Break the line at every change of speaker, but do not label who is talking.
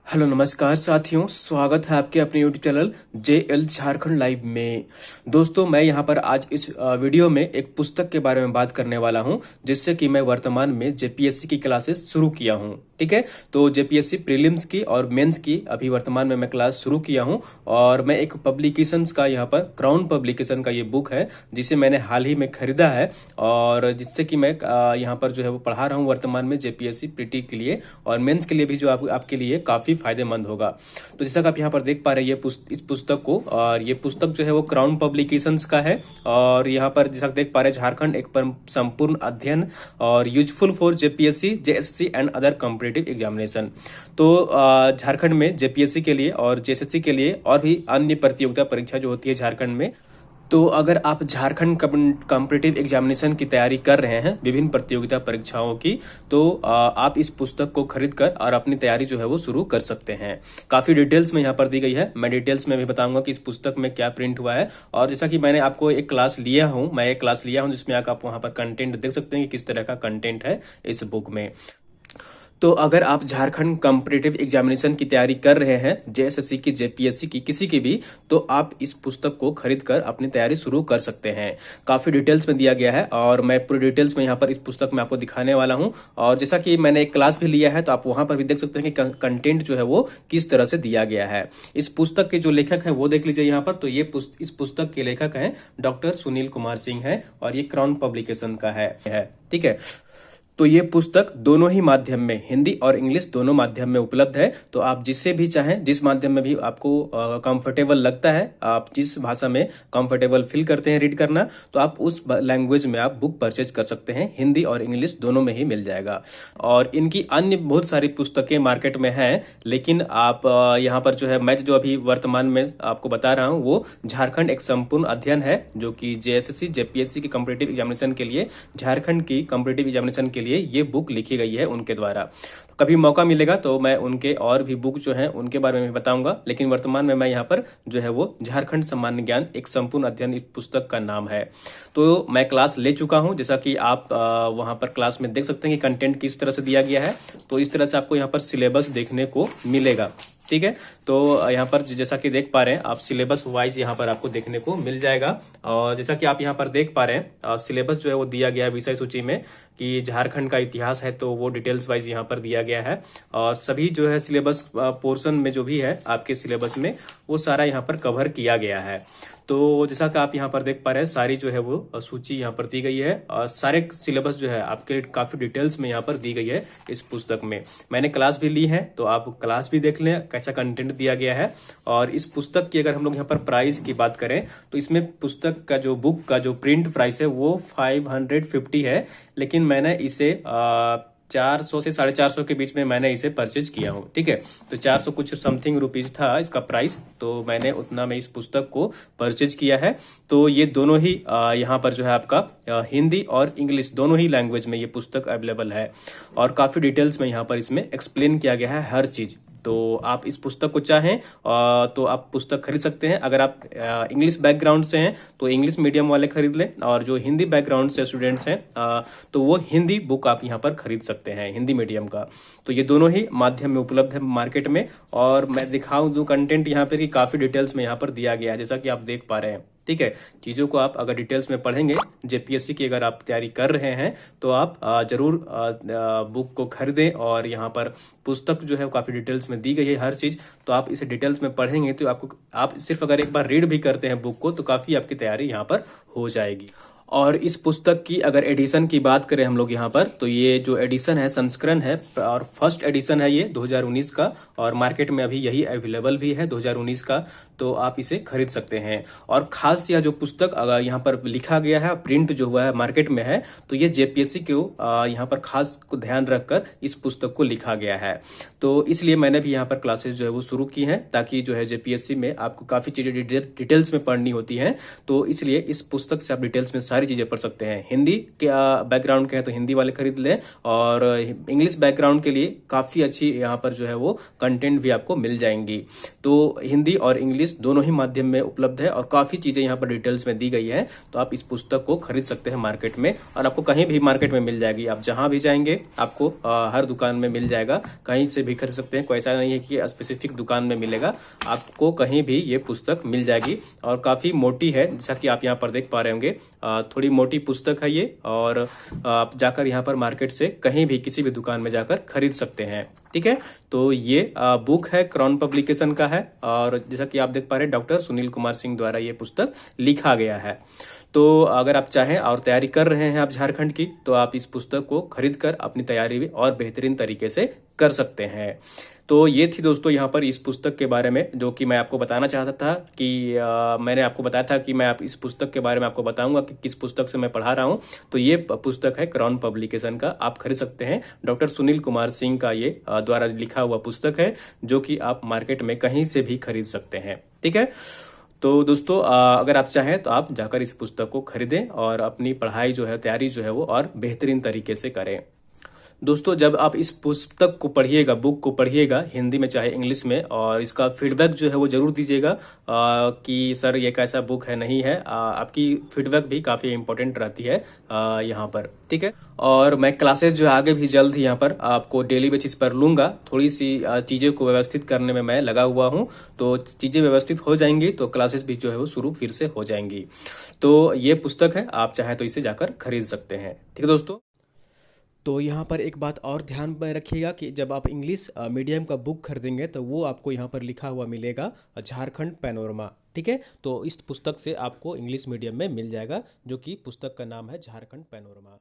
Hello नमस्कार साथियों, स्वागत है आपके अपने YouTube channel JL Jharkhand live में। दोस्तों, मैं यहाँ पर आज इस वीडियो में एक पुस्तक के बारे में बात करने वाला हूँ जिससे कि मैं वर्तमान में जेपीएससी की क्लासेस शुरू किया हूँ। ठीक है, तो जेपीएससी प्रीलिम्स की और मेंस की अभी वर्तमान में मैं क्लास शुरू किया हूँ और मैं एक पब्लिकेशंस का यहाँ पर क्राउन पब्लिकेशन का ये बुक है जिसे मैंने हाल ही में खरीदा है और जिससे कि मैं यहाँ पर जो है वो पढ़ा रहा हूँ वर्तमान में जेपीएससी प्रीटी के लिए और मेंस के लिए भी, जो आपके लिए काफी फायदेमंद होगा। तो जैसा कि आप यहाँ पर देख पा रहे हैं इस पुस्तक को, और ये पुस्तक जो है वो क्राउन पब्लिकेशंस का है और यहाँ पर जैसा देख पा रहे हैं झारखंड एक संपूर्ण अध्ययन और useful for JPSC JSSC and other competitive examination. तो झारखंड में जेपीएससी के लिए और जेएसएससी के लिए और भी अन्य प्रतियोगिता परीक्षा जो होती है झारखंड में, तो अगर आप झारखंड कॉम्पिटिटिव एग्जामिनेशन की तैयारी कर रहे हैं विभिन्न प्रतियोगिता परीक्षाओं की, तो आप इस पुस्तक को खरीद कर और अपनी तैयारी जो है वो शुरू कर सकते हैं। काफी डिटेल्स में यहाँ पर दी गई है। मैं डिटेल्स में भी बताऊंगा कि इस पुस्तक में क्या प्रिंट हुआ है और जैसा कि मैंने आपको एक क्लास लिया हूँ, जिसमें आप वहां पर कंटेंट देख सकते हैं कि किस तरह का कंटेंट है इस बुक में। तो अगर आप झारखंड कॉम्पिटिटिव एग्जामिनेशन की तैयारी कर रहे हैं, जेएसएससी की, जेपीएससी की, किसी की भी, तो आप इस पुस्तक को खरीद कर अपनी तैयारी शुरू कर सकते हैं। काफी डिटेल्स में दिया गया है और मैं पूरी डिटेल्स में यहाँ पर इस पुस्तक में आपको दिखाने वाला हूँ। और जैसा कि मैंने एक क्लास भी लिया है तो आप वहां पर भी देख सकते हैं कि कंटेंट जो है वो किस तरह से दिया गया है। इस पुस्तक के जो लेखक हैं वो देख लीजिए यहाँ पर। तो ये इस पुस्तक के लेखक हैं डॉक्टर सुनील कुमार सिंह है और ये क्राउन पब्लिकेशन का है। ठीक है, तो ये पुस्तक दोनों ही माध्यम में, हिंदी और इंग्लिश दोनों माध्यम में उपलब्ध है। तो आप जिससे भी चाहें, जिस माध्यम में भी आपको कंफर्टेबल लगता है, आप जिस भाषा में कंफर्टेबल फील करते हैं रीड करना, तो आप उस लैंग्वेज में आप बुक परचेज कर सकते हैं। हिंदी और इंग्लिश दोनों में ही मिल जाएगा। और इनकी अन्य बहुत सारी पुस्तकें मार्केट में हैं, लेकिन आप यहाँ पर जो है, मैं जो अभी वर्तमान में आपको बता रहा हूँ वो झारखंड एक संपूर्ण अध्ययन है, जो कि जेएसएससी जेपीएससी की कॉम्पिटिटिव एग्जामिनेशन के लिए, झारखंड की कॉम्पिटिटिव एग्जामिनेशन के लिए ये बुक लिखी गई है उनके द्वारा। कभी मौका मिलेगा तो मैं उनके और भी बुक जो हैं उनके बारे में बताऊंगा, लेकिन वर्तमान में मैं यहाँ पर जो है वो झारखंड सामान्य ज्ञान एक संपूर्ण अध्ययन इस पुस्तक का नाम है। तो मैं क्लास ले चुका हूं, जैसा कि आप वहां पर क्लास में देख सकते हैं कि कंटेंट किस तरह से दिया गया है। तो इस तरह से आपको यहाँ पर सिलेबस देखने को मिलेगा। ठीक है, तो यहाँ पर जैसा कि देख पा रहे हैं आप, सिलेबस वाइज यहाँ पर आपको देखने को मिल जाएगा। और जैसा कि आप यहाँ पर देख पा रहे हैं सिलेबस जो है वो दिया गया है विषय सूची में, कि झारखंड का इतिहास है तो वो डिटेल्स वाइज यहाँ पर दिया गया है। और सभी जो है सिलेबस पोर्शन में जो भी है आपके सिलेबस में, वो सारा यहाँ पर कवर किया गया है। तो जैसा कि आप यहाँ पर देख पा रहे हैं, सारी जो है वो सूची यहाँ पर दी गई है और सारे सिलेबस जो है आपके काफी डिटेल्स में यहाँ पर दी गई है इस पुस्तक में। मैंने क्लास भी ली है तो आप क्लास भी देख लें कैसा कंटेंट दिया गया है। और इस पुस्तक की अगर हम लोग यहाँ पर प्राइस की बात करें तो इसमें पुस्तक का जो बुक का जो प्रिंट प्राइस है वो 550 है, लेकिन मैंने इसे 400 से 450 के बीच में मैंने इसे परचेज किया हूँ। ठीक है, तो 400 कुछ समथिंग रुपीज था इसका प्राइस, तो मैंने उतना में इस पुस्तक को परचेज किया है। तो ये दोनों ही यहाँ पर जो है आपका हिंदी और इंग्लिश दोनों ही लैंग्वेज में ये पुस्तक अवेलेबल है और काफी डिटेल्स में यहाँ पर इसमें एक्सप्लेन किया गया है हर चीज। तो आप इस पुस्तक को चाहें तो आप पुस्तक खरीद सकते हैं। अगर आप इंग्लिश बैकग्राउंड से हैं तो इंग्लिश मीडियम वाले खरीद लें, और जो हिंदी बैकग्राउंड से स्टूडेंट्स हैं तो वो हिंदी बुक आप यहाँ पर खरीद सकते हैं, हिंदी मीडियम का। तो ये दोनों ही माध्यम में उपलब्ध है मार्केट में। और मैं दिखाऊं जो कंटेंट यहाँ पे काफी डिटेल्स में यहाँ पर दिया गया है, जैसा कि आप देख पा रहे हैं। ठीक है, चीजों को आप अगर डिटेल्स में पढ़ेंगे, जेपीएससी की अगर आप तैयारी कर रहे हैं तो आप जरूर बुक को खरीदें। और यहाँ पर पुस्तक जो है काफी डिटेल्स में दी गई है हर चीज, तो आप इसे डिटेल्स में पढ़ेंगे तो आप सिर्फ अगर एक बार रीड भी करते हैं बुक को तो काफी आपकी तैयारी यहाँ पर हो जाएगी। और इस पुस्तक की अगर एडिशन की बात करें हम लोग यहाँ पर, तो ये जो एडिशन है, संस्करण है, और फर्स्ट एडिशन है ये 2019 का, और मार्केट में अभी यही अवेलेबल भी है 2019 का, तो आप इसे खरीद सकते हैं। और खास यह जो पुस्तक अगर यहाँ पर लिखा गया है, प्रिंट जो हुआ है मार्केट में है, तो ये जेपीएससी को यहाँ पर खास को ध्यान रखकर इस पुस्तक को लिखा गया है। तो इसलिए मैंने भी यहाँ पर क्लासेस जो है वो शुरू की हैं, ताकि जो है जेपीएससी में आपको काफी चीजें डिटेल्स में पढ़नी होती हैं, तो इसलिए इस पुस्तक से आप डिटेल्स में सारी चीज़ें पढ़ सकते हैं। हिंदी के बैकग्राउंड के हैं तो हिंदी वाले खरीद लें, और इंग्लिश बैकग्राउंड के लिए काफ़ी अच्छी यहाँ पर जो है वो कंटेंट भी आपको मिल जाएंगी। तो हिंदी और इंग्लिश दोनों ही माध्यम में उपलब्ध है और काफ़ी चीज़ें यहाँ पर डिटेल्स में दी गई है। तो आप इस पुस्तक को खरीद सकते हैं मार्केट में, और आपको कहीं भी मार्केट में मिल जाएगी। आप जहाँ भी जाएंगे आपको हर दुकान में मिल जाएगा, कहीं से भी खरीद सकते हैं। कोई ऐसा नहीं है कि स्पेसिफिक दुकान में मिलेगा, आपको कहीं भी ये पुस्तक मिल जाएगी। और काफ़ी मोटी है, जैसा कि आप यहाँ पर देख पा रहे होंगे, थोड़ी मोटी पुस्तक है ये, और आप जाकर यहाँ पर मार्केट से कहीं भी किसी भी दुकान में जाकर खरीद सकते हैं। ठीक है, तो ये बुक है, क्राउन पब्लिकेशन का है, और जैसा कि आप देख पा रहे हैं डॉक्टर सुनील कुमार सिंह द्वारा ये पुस्तक लिखा गया है। तो अगर आप चाहें और तैयारी कर रहे हैं आप झारखंड की, तो आप इस पुस्तक को खरीद कर अपनी तैयारी भी और बेहतरीन तरीके से कर सकते हैं। तो ये थी दोस्तों यहाँ पर इस पुस्तक के बारे में जो कि मैं आपको बताना चाहता था कि मैंने आपको बताया था कि मैं आप इस पुस्तक के बारे में आपको बताऊंगा कि किस पुस्तक से मैं पढ़ा रहा हूँ। तो ये पुस्तक है क्राउन पब्लिकेशन का, आप खरीद सकते हैं। डॉक्टर सुनील कुमार सिंह का ये द्वारा लिखा हुआ पुस्तक है, जो कि आप मार्केट में कहीं से भी खरीद सकते हैं। ठीक है, तो दोस्तों अगर आप चाहें तो आप जाकर इस पुस्तक को खरीदें और अपनी पढ़ाई जो है, तैयारी जो है वो और बेहतरीन तरीके से करें। दोस्तों जब आप इस पुस्तक को पढ़िएगा, बुक को पढ़िएगा, हिंदी में चाहे इंग्लिश में, और इसका फीडबैक जो है वो जरूर दीजिएगा कि सर ये कैसा बुक है, नहीं है। आपकी फीडबैक भी काफ़ी इंपॉर्टेंट रहती है यहाँ पर। ठीक है, और मैं क्लासेस जो है आगे भी जल्द ही यहाँ पर आपको डेली बेसिस पर लूँगा। थोड़ी सी चीज़ें को व्यवस्थित करने में मैं लगा हुआ हूँ, तो चीज़ें व्यवस्थित हो जाएंगी तो क्लासेस भी जो है वो शुरू फिर से हो जाएंगी। तो ये पुस्तक है, आप चाहें तो इसे जाकर खरीद सकते हैं। ठीक है दोस्तों, तो यहाँ पर एक बात और ध्यान में रखिएगा कि जब आप इंग्लिश मीडियम का बुक खरीदेंगे तो वो आपको यहाँ पर लिखा हुआ मिलेगा झारखंड पैनोरमा। ठीक है, तो इस पुस्तक से आपको इंग्लिश मीडियम में मिल जाएगा, जो कि पुस्तक का नाम है झारखंड पैनोरमा।